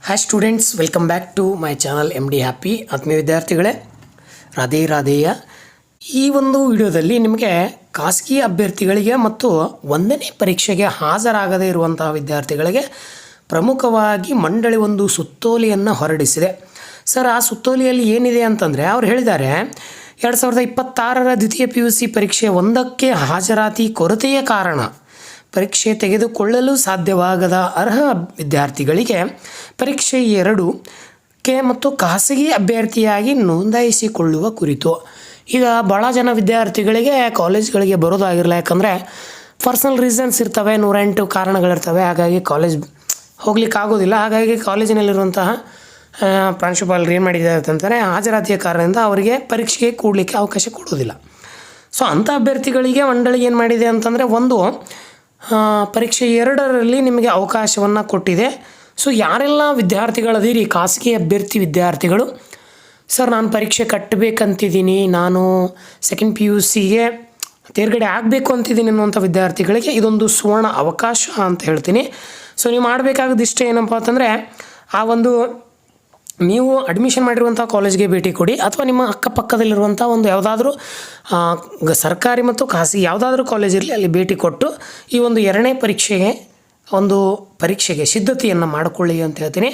Hi students, welcome back to my channel MD happy. ಆತ್ಮೀಯ ವಿದ್ಯಾರ್ಥಿಗಳೇ, ರಾಧೇ ರಾಧೇಯ. ಈ ಒಂದು ವಿಡಿಯೋದಲ್ಲಿ ನಿಮಗೆ ಖಾಸಗಿ ಅಭ್ಯರ್ಥಿಗಳಿಗೆ ಮತ್ತು 1ನೇ ಪರೀಕ್ಷೆಗೆ ಹಾಜರಾಗದೇ ಇರುವಂತಹ ವಿದ್ಯಾರ್ಥಿಗಳಿಗೆ ಪ್ರಮುಖವಾಗಿ ಮಂಡಳಿ ಒಂದು ಸುತ್ತೋಲೆಯನ್ನು ಹೊರಡಿಸಿದೆ. ಸರ್, ಆ ಸುತ್ತೋಲೆಯಲ್ಲಿ ಏನಿದೆ ಅಂತಂದರೆ ಅವ್ರು ಹೇಳಿದ್ದಾರೆ 2026ರ ದ್ವಿತೀಯ PUC ಪರೀಕ್ಷೆ 1ಕ್ಕೆ ಹಾಜರಾತಿ ಕೊರತೆಯ ಕಾರಣ ಪರೀಕ್ಷೆ ತೆಗೆದುಕೊಳ್ಳಲು ಸಾಧ್ಯವಾಗದ ಅರ್ಹ ವಿದ್ಯಾರ್ಥಿಗಳಿಗೆ ಪರೀಕ್ಷೆ 2ಕ್ಕೆ ಮತ್ತು ಖಾಸಗಿ ಅಭ್ಯರ್ಥಿಯಾಗಿ ನೋಂದಾಯಿಸಿಕೊಳ್ಳುವ ಕುರಿತು. ಈಗ ಭಾಳ ಜನ ವಿದ್ಯಾರ್ಥಿಗಳಿಗೆ ಕಾಲೇಜ್ಗಳಿಗೆ ಬರೋದಾಗಿರಲ್ಲ, ಯಾಕಂದರೆ ಪರ್ಸನಲ್ ರೀಸನ್ಸ್ ಇರ್ತವೆ, 108 ಕಾರಣಗಳಿರ್ತವೆ. ಹಾಗಾಗಿ ಕಾಲೇಜ್ ಹೋಗ್ಲಿಕ್ಕೆ ಆಗೋದಿಲ್ಲ. ಹಾಗಾಗಿ ಕಾಲೇಜಿನಲ್ಲಿರುವಂತಹ ಪ್ರಾಂಶುಪಾಲರು ಏನು ಮಾಡಿದ್ದಾರೆ ಅಂತಂದರೆ, ಹಾಜರಾತಿಯ ಕಾರಣದಿಂದ ಅವರಿಗೆ ಪರೀಕ್ಷೆಗೆ ಕೂಡಲಿಕ್ಕೆ ಅವಕಾಶ ಕೊಡೋದಿಲ್ಲ. ಸೊ ಅಂಥ ಅಭ್ಯರ್ಥಿಗಳಿಗೆ ಮಂಡಳಿ ಏನು ಮಾಡಿದೆ ಅಂತಂದರೆ, ಒಂದು ಪರೀಕ್ಷೆ 2ರಲ್ಲಿ ನಿಮಗೆ ಅವಕಾಶವನ್ನು ಕೊಟ್ಟಿದೆ. ಸೊ ಯಾರೆಲ್ಲ ವಿದ್ಯಾರ್ಥಿಗಳದೀರಿ ಖಾಸಗಿ ಅಭ್ಯರ್ಥಿ ವಿದ್ಯಾರ್ಥಿಗಳು, ಸರ್ ನಾನು ಪರೀಕ್ಷೆ ಕಟ್ಟಬೇಕಂತಿದ್ದೀನಿ, ನಾನು ಸೆಕೆಂಡ್ PUCಗೆ ತೇರ್ಗಡೆ ಆಗಬೇಕು ಅಂತಿದ್ದೀನಿ ಅನ್ನುವಂಥ ವಿದ್ಯಾರ್ಥಿಗಳಿಗೆ ಇದೊಂದು ಸುವರ್ಣ ಅವಕಾಶ ಅಂತ ಹೇಳ್ತೀನಿ. ಸೊ ನೀವು ಮಾಡಬೇಕಾಗೋದಿಷ್ಟೇ ಏನಪ್ಪ ಅಂತಂದರೆ, ಆ ಒಂದು ನೀವು ಅಡ್ಮಿಷನ್ ಮಾಡಿರುವಂಥ ಕಾಲೇಜ್ಗೆ ಭೇಟಿ ಕೊಡಿ, ಅಥವಾ ನಿಮ್ಮ ಅಕ್ಕಪಕ್ಕದಲ್ಲಿರುವಂಥ ಒಂದು ಯಾವುದಾದ್ರೂ ಸರ್ಕಾರಿ ಮತ್ತು ಖಾಸಗಿ ಯಾವುದಾದ್ರೂ ಕಾಲೇಜ್ ಇರಲಿ, ಅಲ್ಲಿ ಭೇಟಿ ಕೊಟ್ಟು ಈ ಒಂದು 2ನೇ ಪರೀಕ್ಷೆಗೆ ಸಿದ್ಧತೆಯನ್ನು ಮಾಡಿಕೊಳ್ಳಿ ಅಂತ ಹೇಳ್ತೀನಿ.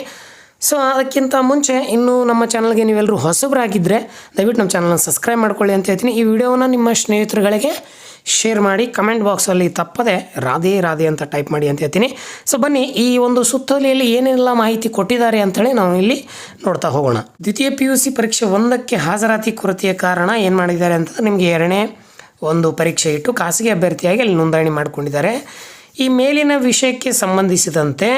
ಸೊ ಅದಕ್ಕಿಂತ ಮುಂಚೆ ಇನ್ನೂ ನಮ್ಮ ಚಾನಲ್ಗೆ ನೀವೆಲ್ಲರೂ ಹೊಸಬರಾಗಿದ್ದರೆ ದಯವಿಟ್ಟು ನಮ್ಮ ಚಾನಲ್ನ ಸಬ್ಸ್ಕ್ರೈಬ್ ಮಾಡ್ಕೊಳ್ಳಿ ಅಂತ ಹೇಳ್ತೀನಿ. ಈ ವಿಡಿಯೋವನ್ನು ನಿಮ್ಮ ಸ್ನೇಹಿತರುಗಳಿಗೆ ಶೇರ್ ಮಾಡಿ, ಕಮೆಂಟ್ ಬಾಕ್ಸಲ್ಲಿ ತಪ್ಪದೆ ರಾಧೇ ರಾಧೆ ಅಂತ ಟೈಪ್ ಮಾಡಿ ಅಂತ ಹೇಳ್ತೀನಿ. ಸೊ ಬನ್ನಿ, ಈ ಒಂದು ಸುತ್ತೋಲೆಯಲ್ಲಿ ಏನೆಲ್ಲ ಮಾಹಿತಿ ಕೊಟ್ಟಿದ್ದಾರೆ ಅಂತೇಳಿ ನಾವು ಇಲ್ಲಿ ನೋಡ್ತಾ ಹೋಗೋಣ. ದ್ವಿತೀಯ PUC ಪರೀಕ್ಷೆ 1ಕ್ಕೆ ಹಾಜರಾತಿ ಕೊರತೆಯ ಕಾರಣ ಏನು ಮಾಡಿದ್ದಾರೆ ಅಂತಂದರೆ, ನಿಮಗೆ 2ನೇ ಪರೀಕ್ಷೆ ಇಟ್ಟು ಖಾಸಗಿ ಅಭ್ಯರ್ಥಿಯಾಗಿ ಅಲ್ಲಿ ನೋಂದಣಿ ಮಾಡಿಕೊಂಡಿದ್ದಾರೆ. ಈ ಮೇಲಿನ ವಿಷಯಕ್ಕೆ ಸಂಬಂಧಿಸಿದಂತೆ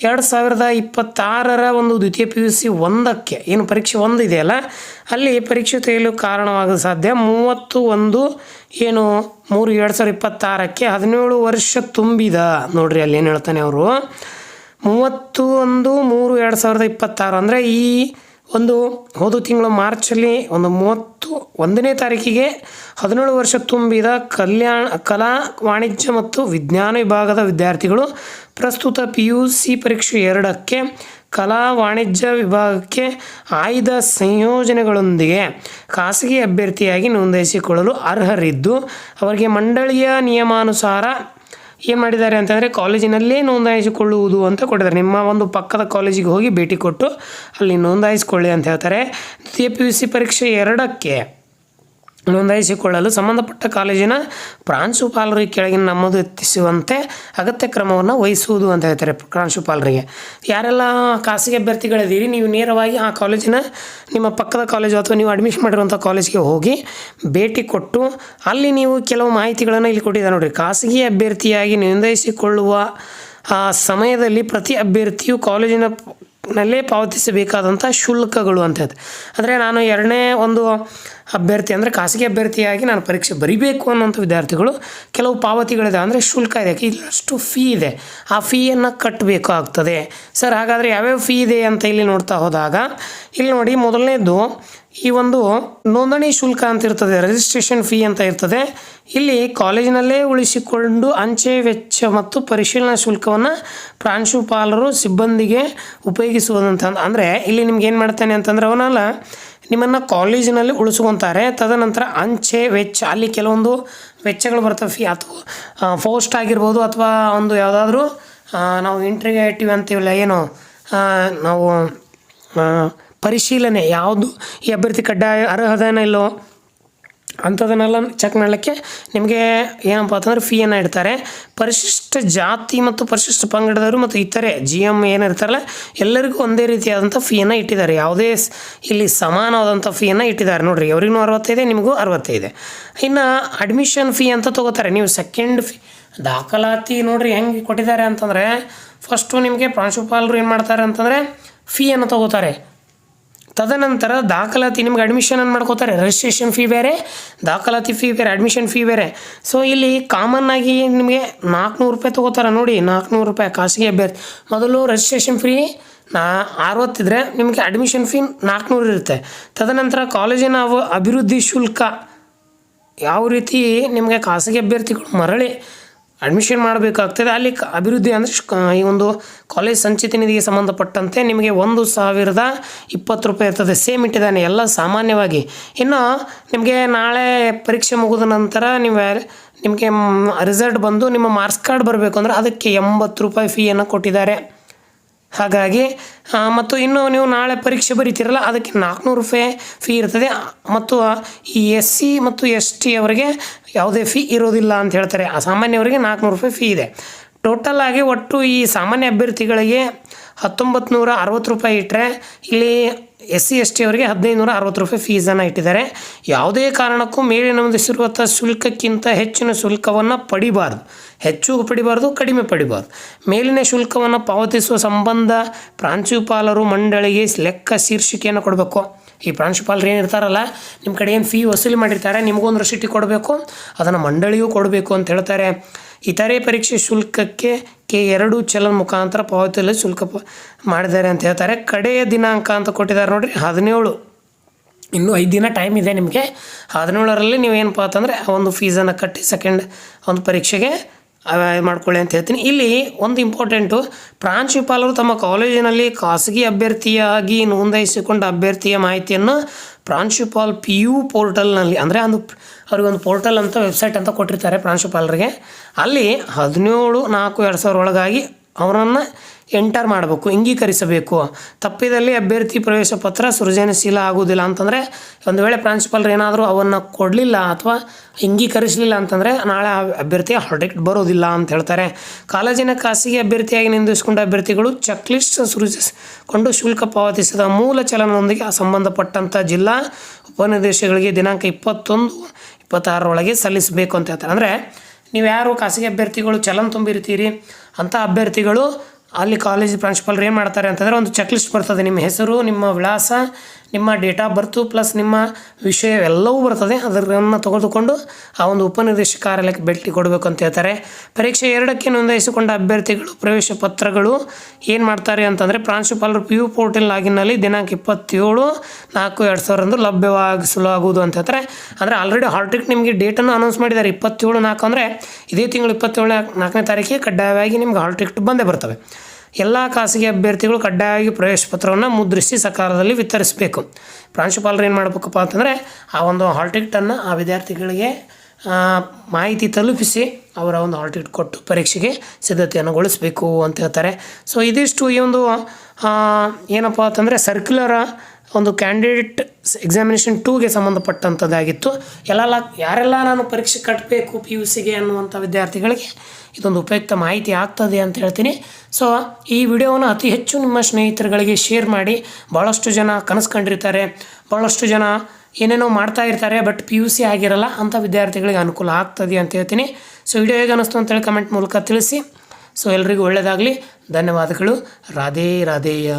2026ರ ದ್ವಿತೀಯ PUC 1ಕ್ಕೆ ಏನು ಪರೀಕ್ಷೆ 1 ಇದೆಯಲ್ಲ, ಅಲ್ಲಿ ಪರೀಕ್ಷೆ ತೆಗೆಯಲು ಕಾರಣವಾಗಲು ಸಾಧ್ಯ 31/3/2026ಕ್ಕೆ 17 ವರ್ಷ ತುಂಬಿದ, ನೋಡ್ರಿ ಅಲ್ಲಿ ಏನು ಹೇಳ್ತಾನೆ ಅವರು, 31/3/2026 ಅಂದರೆ ಈ ಹೋದ ತಿಂಗಳು ಮಾರ್ಚಲ್ಲಿ 31ನೇ ತಾರೀಕಿಗೆ 17 ವರ್ಷ ತುಂಬಿದ ಕಲಾ ವಾಣಿಜ್ಯ ಮತ್ತು ವಿಜ್ಞಾನ ವಿಭಾಗದ ವಿದ್ಯಾರ್ಥಿಗಳು ಪ್ರಸ್ತುತ PUC ಪರೀಕ್ಷೆ 2ಕ್ಕೆ ಕಲಾ ವಾಣಿಜ್ಯ ವಿಭಾಗಕ್ಕೆ ಆಯ್ದ ಸಂಯೋಜನೆಗಳೊಂದಿಗೆ ಖಾಸಗಿ ಅಭ್ಯರ್ಥಿಯಾಗಿ ನೋಂದಾಯಿಸಿಕೊಳ್ಳಲು ಅರ್ಹರಿದ್ದು, ಅವರಿಗೆ ಮಂಡಳಿಯ ನಿಯಮಾನುಸಾರ ಏನು ಮಾಡಿದ್ದಾರೆ ಅಂತಂದರೆ ಕಾಲೇಜಿನಲ್ಲೇ ನೋಂದಾಯಿಸಿಕೊಳ್ಳುವುದು ಅಂತ ಕೊಟ್ಟಿದ್ದಾರೆ. ನಿಮ್ಮ ಒಂದು ಪಕ್ಕದ ಕಾಲೇಜಿಗೆ ಹೋಗಿ ಭೇಟಿ ಕೊಟ್ಟು ಅಲ್ಲಿ ನೋಂದಾಯಿಸಿಕೊಳ್ಳಿ ಅಂತ ಹೇಳ್ತಾರೆ. ದ್ವಿತೀಯ PUC ಪರೀಕ್ಷೆ 2ಕ್ಕೆ ನೋಂದಾಯಿಸಿಕೊಳ್ಳಲು ಸಂಬಂಧಪಟ್ಟ ಕಾಲೇಜಿನ ಪ್ರಾಂಶುಪಾಲರಿಗೆ ಕೆಳಗಿನ ನಮೂದಿಸುವಂತೆ ಅಗತ್ಯ ಕ್ರಮವನ್ನು ವಹಿಸುವುದು ಅಂತ ಹೇಳ್ತಾರೆ ಪ್ರಾಂಶುಪಾಲರಿಗೆ. ಯಾರೆಲ್ಲ ಖಾಸಗಿ ಅಭ್ಯರ್ಥಿಗಳಿದ್ದೀರಿ, ನೀವು ನೇರವಾಗಿ ಆ ಕಾಲೇಜಿನ ನಿಮ್ಮ ಪಕ್ಕದ ಕಾಲೇಜು ಅಥವಾ ನೀವು ಅಡ್ಮಿಷನ್ ಮಾಡಿರುವಂಥ ಕಾಲೇಜಿಗೆ ಹೋಗಿ ಭೇಟಿ ಕೊಟ್ಟು ಅಲ್ಲಿ ನೀವು ಕೆಲವು ಮಾಹಿತಿಗಳನ್ನು ಇಲ್ಲಿ ಕೊಟ್ಟಿದ್ದಾರೆ ನೋಡಿರಿ. ಖಾಸಗಿ ಅಭ್ಯರ್ಥಿಯಾಗಿ ನೋಂದಾಯಿಸಿಕೊಳ್ಳುವ ಆ ಸಮಯದಲ್ಲಿ ಪ್ರತಿ ಅಭ್ಯರ್ಥಿಯು ಕಾಲೇಜಿನಲ್ಲೇ ಪಾವತಿಸಬೇಕಾದಂಥ ಶುಲ್ಕಗಳು ಅಂತ ಹೇಳ್ತಾರೆ. ಅಂದರೆ ನಾನು 2ನೇ ಅಭ್ಯರ್ಥಿ ಅಂದರೆ ಖಾಸಗಿ ಅಭ್ಯರ್ಥಿಯಾಗಿ ನಾನು ಪರೀಕ್ಷೆ ಬರೀಬೇಕು ಅನ್ನೋಂಥ ವಿದ್ಯಾರ್ಥಿಗಳು ಕೆಲವು ಪಾವತಿಗಳಿದೆ, ಅಂದರೆ ಶುಲ್ಕ ಇದೆ, ಇಲ್ಲಷ್ಟು ಫೀ ಇದೆ, ಆ ಫೀಯನ್ನು ಕಟ್ಟಬೇಕಾಗ್ತದೆ. ಸರ್, ಹಾಗಾದರೆ ಯಾವ್ಯಾವ ಫೀ ಇದೆ ಅಂತ ಇಲ್ಲಿ ನೋಡ್ತಾ ಹೋದಾಗ ಇಲ್ಲಿ ನೋಡಿ, ಮೊದಲನೇದು ಈ ನೋಂದಣಿ ಶುಲ್ಕ ಅಂತ ಇರ್ತದೆ, ರಿಜಿಸ್ಟ್ರೇಷನ್ ಫೀ ಅಂತ ಇರ್ತದೆ. ಇಲ್ಲಿ ಕಾಲೇಜಿನಲ್ಲೇ ಉಳಿಸಿಕೊಂಡು ಅಂಚೆ ವೆಚ್ಚ ಮತ್ತು ಪರಿಶೀಲನಾ ಶುಲ್ಕವನ್ನು ಪ್ರಾಂಶುಪಾಲರು ಸಿಬ್ಬಂದಿಗೆ ಉಪಯೋಗಿಸುವುದಂತ. ಅಂದರೆ ಇಲ್ಲಿ ನಿಮ್ಗೆ ಏನು ಮಾಡ್ತಾನೆ ಅಂತಂದರೆ, ಅವನಲ್ಲ ನಿಮ್ಮನ್ನು ಕಾಲೇಜಿನಲ್ಲಿ ಉಳಿಸ್ಕೊತಾರೆ. ತದನಂತರ ಅಂಚೆ ವೆಚ್ಚ, ಅಲ್ಲಿ ಕೆಲವೊಂದು ವೆಚ್ಚಗಳು ಬರ್ತವೆ, ಫೀ ಅಥವಾ ಪೋಸ್ಟ್ ಆಗಿರ್ಬೋದು, ಅಥವಾ ಯಾವುದಾದ್ರೂ ನಾವು ಇಂಟ್ರಿಗೇಟಿವ್ ಅಂತೀವಲ್ಲ, ಏನು ನಾವು ಪರಿಶೀಲನೆ ಯಾವುದು ಈ ಅಭ್ಯರ್ಥಿ ಕಡ್ಡಾಯ ಅರ್ಹದನ ಇಲ್ಲೋ ಅಂಥದನ್ನೆಲ್ಲ ಚೆಕ್ ಮಾಡಲಿಕ್ಕೆ ನಿಮಗೆ ಏನಪ್ಪ ಅಂತಂದರೆ ಫೀಯನ್ನು ಇಡ್ತಾರೆ. ಪರಿಶಿಷ್ಟ ಜಾತಿ ಮತ್ತು ಪರಿಶಿಷ್ಟ ಪಂಗಡದವರು ಮತ್ತು ಇತರೆ GM ಏನಿರ್ತಾರಲ್ಲ ಎಲ್ಲರಿಗೂ ಒಂದೇ ರೀತಿಯಾದಂಥ ಫೀಯನ್ನು ಇಟ್ಟಿದ್ದಾರೆ. ಯಾವುದೇ ಇಲ್ಲಿ ಸಮಾನವಾದಂಥ ಫೀಯನ್ನು ಇಟ್ಟಿದ್ದಾರೆ ನೋಡಿರಿ. ಅವ್ರಿಗೂ 65, ನಿಮಗೂ 65. ಇನ್ನು ಅಡ್ಮಿಷನ್ ಫೀ ಅಂತ ತೊಗೋತಾರೆ. ನೀವು ಸೆಕೆಂಡ್ ಫೀ ದಾಖಲಾತಿ ನೋಡಿರಿ ಹೆಂಗೆ ಕೊಟ್ಟಿದ್ದಾರೆ ಅಂತಂದರೆ, ಫಸ್ಟು ನಿಮಗೆ ಪ್ರಾಂಶುಪಾಲರು ಏನು ಮಾಡ್ತಾರೆ ಅಂತಂದರೆ ಫೀಯನ್ನು ತೊಗೋತಾರೆ. ತದನಂತರ ದಾಖಲಾತಿ ನಿಮ್ಗೆ ಅಡ್ಮಿಷನನ್ನು ಮಾಡ್ಕೋತಾರೆ. ರಿಜಿಸ್ಟ್ರೇಷನ್ ಫೀ ಬೇರೆ, ದಾಖಲಾತಿ ಫೀ ಬೇರೆ, ಅಡ್ಮಿಷನ್ ಫೀ ಬೇರೆ. ಸೊ ಇಲ್ಲಿ ಕಾಮನ್ನಾಗಿ ನಿಮಗೆ 400 ರೂಪಾಯಿ ತೊಗೋತಾರೆ ನೋಡಿ, 400 ರೂಪಾಯಿ ಖಾಸಗಿ ಅಭ್ಯರ್ಥಿ. ಮೊದಲು ರಿಜಿಸ್ಟ್ರೇಷನ್ ಫೀ 60 ಇದ್ದರೆ ನಿಮಗೆ ಅಡ್ಮಿಷನ್ ಫೀ 400 ಇರುತ್ತೆ. ತದನಂತರ ಕಾಲೇಜಿನ ಅಭಿವೃದ್ಧಿ ಶುಲ್ಕ ಯಾವ ರೀತಿ ನಿಮಗೆ ಖಾಸಗಿ ಅಭ್ಯರ್ಥಿಗಳು ಮರಳಿ ಅಡ್ಮಿಷನ್ ಮಾಡಬೇಕಾಗ್ತದೆ. ಅಲ್ಲಿ ಅಭಿವೃದ್ಧಿ ಅಂದರೆ ಈ ಒಂದು ಕಾಲೇಜ್ ಸಂಚಿತ ನಿಧಿಗೆ ಸಂಬಂಧಪಟ್ಟಂತೆ ನಿಮಗೆ 1,020 ರೂಪಾಯಿ ಇರ್ತದೆ. ಸೇಮ್ ಇಟ್ಟಿದ್ದಾನೆ ಎಲ್ಲ ಸಾಮಾನ್ಯವಾಗಿ. ಇನ್ನು ನಿಮಗೆ ನಾಳೆ ಪರೀಕ್ಷೆ ಮುಗಿದ ನಂತರ ನಿಮಗೆ ರಿಸಲ್ಟ್ ಬಂದು ನಿಮ್ಮ ಮಾರ್ಕ್ಸ್ ಕಾರ್ಡ್ ಬರಬೇಕು ಅಂದರೆ ಅದಕ್ಕೆ 80 ರೂಪಾಯಿ ಫೀಯನ್ನು ಕೊಟ್ಟಿದ್ದಾರೆ. ಹಾಗಾಗಿ ಮತ್ತು ಇನ್ನು ನೀವು ನಾಳೆ ಪರೀಕ್ಷೆ ಬರೀತಿರಲ್ಲ ಅದಕ್ಕೆ 400 ರೂಪಾಯಿ ಫೀ ಇರ್ತದೆ. ಮತ್ತು ಈ SC ಮತ್ತು ST ಅವರಿಗೆ ಯಾವುದೇ ಫೀ ಇರೋದಿಲ್ಲ ಅಂತ ಹೇಳ್ತಾರೆ. ಸಾಮಾನ್ಯವರಿಗೆ 400 ರೂಪಾಯಿ ಫೀ ಇದೆ. ಟೋಟಲ್ ಆಗಿ ಒಟ್ಟು ಈ ಸಾಮಾನ್ಯ ಅಭ್ಯರ್ಥಿಗಳಿಗೆ 1960 ರೂಪಾಯಿ ಇಟ್ಟರೆ, ಇಲ್ಲಿ SC ST ಅವರಿಗೆ 1560 ರೂಪಾಯಿ ಫೀಸನ್ನು ಇಟ್ಟಿದ್ದಾರೆ. ಯಾವುದೇ ಕಾರಣಕ್ಕೂ ಮೇಲೆ ನಮೂದಿಸಿರುವಂಥ ಶುಲ್ಕಕ್ಕಿಂತ ಹೆಚ್ಚಿನ ಶುಲ್ಕವನ್ನು ಪಡಿಬಾರ್ದು. ಹೆಚ್ಚು ಪಡಿಬಾರ್ದು, ಕಡಿಮೆ ಪಡಿಬಾರ್ದು. ಮೇಲಿನ ಶುಲ್ಕವನ್ನು ಪಾವತಿಸುವ ಸಂಬಂಧ ಪ್ರಾಂಶುಪಾಲರು ಮಂಡಳಿಗೆ ಲೆಕ್ಕ ಶೀರ್ಷಿಕೆಯನ್ನು ಕೊಡಬೇಕು. ಈ ಪ್ರಾಂಶುಪಾಲರು ಏನಿರ್ತಾರಲ್ಲ, ನಿಮ್ಮ ಕಡೆ ಏನು ಫೀ ವಸೂಲಿ ಮಾಡಿರ್ತಾರೆ, ನಿಮಗೊಂದು ರಸೀಟಿ ಕೊಡಬೇಕು, ಅದನ್ನು ಮಂಡಳಿಯೂ ಕೊಡಬೇಕು ಅಂತ ಹೇಳ್ತಾರೆ. ಇತರೆ ಪರೀಕ್ಷೆ ಶುಲ್ಕಕ್ಕೆ K2 ಚಲನ್ ಮುಖಾಂತರ ಪಾವತಿಯಲ್ಲಿ ಶುಲ್ಕ ಮಾಡಿದ್ದಾರೆ ಅಂತ ಹೇಳ್ತಾರೆ. ಕಡೆಯ ದಿನಾಂಕ ಅಂತ ಕೊಟ್ಟಿದ್ದಾರೆ ನೋಡಿರಿ, 17. ಇನ್ನೂ 5 ದಿನ ಟೈಮ್ ಇದೆ ನಿಮಗೆ. 17ರಲ್ಲಿ ನೀವೇನಪ್ಪ ಅಂತಂದರೆ ಆ ಒಂದು ಫೀಸನ್ನು ಕಟ್ಟಿ ಸೆಕೆಂಡ್ ಒಂದು ಪರೀಕ್ಷೆಗೆ ಮಾಡ್ಕೊಳ್ಳಿ ಅಂತ ಹೇಳ್ತೀನಿ. ಇಲ್ಲಿ ಒಂದು ಇಂಪಾರ್ಟೆಂಟು, ಪ್ರಾಂಶುಪಾಲರು ತಮ್ಮ ಕಾಲೇಜಿನಲ್ಲಿ ಖಾಸಗಿ ಅಭ್ಯರ್ಥಿಯಾಗಿ ನೋಂದಾಯಿಸಿಕೊಂಡ ಅಭ್ಯರ್ಥಿಯ ಮಾಹಿತಿಯನ್ನು ಪ್ರಾಂಶುಪಾಲ್ PU ಪೋರ್ಟಲ್ನಲ್ಲಿ, ಅಂದರೆ ಅವ್ರಿಗೊಂದು ಪೋರ್ಟಲ್ ಅಂತ ವೆಬ್ಸೈಟ್ ಅಂತ ಕೊಟ್ಟಿರ್ತಾರೆ ಪ್ರಾಂಶುಪಾಲರಿಗೆ. ಅಲ್ಲಿ 17/4/2000 ಒಳಗಾಗಿ ಅವರನ್ನು ಎಂಟರ್ ಮಾಡಬೇಕು, ಅಂಗೀಕರಿಸಬೇಕು. ತಪ್ಪಿದಲ್ಲಿ ಅಭ್ಯರ್ಥಿ ಪ್ರವೇಶ ಪತ್ರ ಸೃಜನಶೀಲ ಆಗುವುದಿಲ್ಲ ಅಂತಂದರೆ, ಒಂದು ವೇಳೆ ಪ್ರಾಂಶುಪಾಲರು ಏನಾದರೂ ಅವನ್ನು ಕೊಡಲಿಲ್ಲ ಅಥವಾ ಅಂಗೀಕರಿಸಲಿಲ್ಲ ಅಂತಂದರೆ ನಾಳೆ ಆ ಅಭ್ಯರ್ಥಿಯ ಹಾಲ್ ಟಿಕೆಟ್ ಬರೋದಿಲ್ಲ ಅಂತ ಹೇಳ್ತಾರೆ. ಕಾಲೇಜಿನ ಖಾಸಗಿ ಅಭ್ಯರ್ಥಿಯಾಗಿ ನೋಂದಾಯಿಸಿಕೊಂಡ ಅಭ್ಯರ್ಥಿಗಳು ಚೆಕ್ ಲಿಸ್ಟ್ ಸೃಜಿಸಿಕೊಂಡು ಶುಲ್ಕ ಪಾವತಿಸಿದ ಮೂಲ ಚಲನದೊಂದಿಗೆ ಸಂಬಂಧಪಟ್ಟಂಥ ಜಿಲ್ಲಾ ಉಪನಿರ್ದೇಶಕರಿಗೆ ದಿನಾಂಕ 21-26 ಒಳಗೆ ಸಲ್ಲಿಸಬೇಕು ಅಂತ ಹೇಳ್ತಾರೆ. ಅಂದರೆ ನೀವು ಯಾರು ಖಾಸಗಿ ಅಭ್ಯರ್ಥಿಗಳು ಚಲನ್ ತುಂಬಿರ್ತೀರಿ ಅಂಥ ಅಭ್ಯರ್ಥಿಗಳು ಅಲ್ಲಿ ಕಾಲೇಜ್ ಪ್ರಾಂಶುಪಾಲರು ಏನು ಮಾಡ್ತಾರೆ ಅಂತಂದರೆ, ಒಂದು ಚೆಕ್ ಲಿಸ್ಟ್ ಬರ್ತದೆ. ನಿಮ್ಮ ಹೆಸರು, ನಿಮ್ಮ ವಿಳಾಸ, ನಿಮ್ಮ ಡೇಟ್ ಆಫ್ ಬರ್ತು ಪ್ಲಸ್ ನಿಮ್ಮ ವಿಷಯ ಎಲ್ಲವೂ ಬರ್ತದೆ. ಅದನ್ನು ತೆಗೆದುಕೊಂಡು ಆ ಒಂದು ಉಪನಿರ್ದೇಶಕ ಕಾರ್ಯಾಲಯಕ್ಕೆ ಭೇಟಿ ಕೊಡಬೇಕು ಅಂತ ಹೇಳ್ತಾರೆ. ಪರೀಕ್ಷೆ 2ಕ್ಕೆ ನೋಂದಾಯಿಸಿಕೊಂಡ ಅಭ್ಯರ್ಥಿಗಳು ಪ್ರವೇಶ ಪತ್ರಗಳು ಏನು ಮಾಡ್ತಾರೆ ಅಂತಂದರೆ, ಪ್ರಾಂಶುಪಾಲರು PU ಪೋರ್ಟಲ್ ಲಾಗಿನ್ನಲ್ಲಿ ದಿನಾಂಕ 27/4/2000 ಲಭ್ಯವಾಗಿಸಲಾಗುವುದು ಅಂತ ಹೇಳ್ತಾರೆ. ಅಂದರೆ ಆಲ್ರೆಡಿ ಹಾಲ್ ಟಿಕೆಟ್ ನಿಮಗೆ ಡೇಟನ್ನು ಅನೌನ್ಸ್ ಮಾಡಿದ್ದಾರೆ. 27/4 ಅಂದರೆ ಇದೇ ತಿಂಗಳು 27/4ನೇ ತಾರೀಕಿಗೆ ಕಡ್ಡಾಯವಾಗಿ ನಿಮ್ಗೆ ಹಾಲ್ ಟಿಕೆಟ್ ಬಂದೇ ಬರ್ತವೆ. ಎಲ್ಲ ಖಾಸಗಿ ಅಭ್ಯರ್ಥಿಗಳು ಕಡ್ಡಾಯವಾಗಿ ಪ್ರವೇಶ ಪತ್ರವನ್ನು ಮುದ್ರಿಸಿ ಸಕಾಲದಲ್ಲಿ ವಿತರಿಸಬೇಕು. ಪ್ರಾಂಶುಪಾಲರು ಏನು ಮಾಡಬೇಕಪ್ಪ ಅಂತಂದರೆ, ಆ ಒಂದು ಹಾಲ್ ಟಿಕೆಟನ್ನು ಆ ವಿದ್ಯಾರ್ಥಿಗಳಿಗೆ ಮಾಹಿತಿ ತಲುಪಿಸಿ ಅವರ ಒಂದು ಹಾಲ್ ಟಿಕೆಟ್ ಕೊಟ್ಟು ಪರೀಕ್ಷೆಗೆ ಸಿದ್ಧತೆಯನ್ನು ಗೊಳಿಸಬೇಕು ಅಂತ ಹೇಳ್ತಾರೆ. ಸೊ ಇದಿಷ್ಟು ಈ ಒಂದು ಏನಪ್ಪ ಅಂತಂದರೆ ಸರ್ಕ್ಯುಲರ ಒಂದು ಕ್ಯಾಂಡಿಡೇಟ್ ಎಕ್ಸಾಮಿನೇಷನ್ 2ಗೆ ಸಂಬಂಧಪಟ್ಟಂಥದ್ದಾಗಿತ್ತು. ಯಾರೆಲ್ಲ ನಾನು ಪರೀಕ್ಷೆ ಕಟ್ಟಬೇಕು PUCಗೆ ಅನ್ನುವಂಥ ವಿದ್ಯಾರ್ಥಿಗಳಿಗೆ ಇದೊಂದು ಉಪಯುಕ್ತ ಮಾಹಿತಿ ಆಗ್ತದೆ ಅಂತ ಹೇಳ್ತೀನಿ. ಸೊ ಈ ವಿಡಿಯೋವನ್ನು ಅತಿ ಹೆಚ್ಚು ನಿಮ್ಮ ಸ್ನೇಹಿತರುಗಳಿಗೆ ಶೇರ್ ಮಾಡಿ. ಭಾಳಷ್ಟು ಜನ ಕನಸು ಕಂಡಿರ್ತಾರೆ, ಭಾಳಷ್ಟು ಜನ ಏನೇನೋ ಮಾಡ್ತಾ ಇರ್ತಾರೆ, ಬಟ್ PUC ಆಗಿರಲ್ಲ. ಅಂಥ ವಿದ್ಯಾರ್ಥಿಗಳಿಗೆ ಅನುಕೂಲ ಆಗ್ತದೆ ಅಂತ ಹೇಳ್ತೀನಿ. ಸೊ ವಿಡಿಯೋ ಹೇಗೆ ಅನ್ನಿಸ್ತು ಅಂತೇಳಿ ಕಮೆಂಟ್ ಮೂಲಕ ತಿಳಿಸಿ. ಸೊ ಎಲ್ರಿಗೂ ಒಳ್ಳೆಯದಾಗಲಿ. ಧನ್ಯವಾದಗಳು. ರಾಧೇ ರಾಧೇಯ.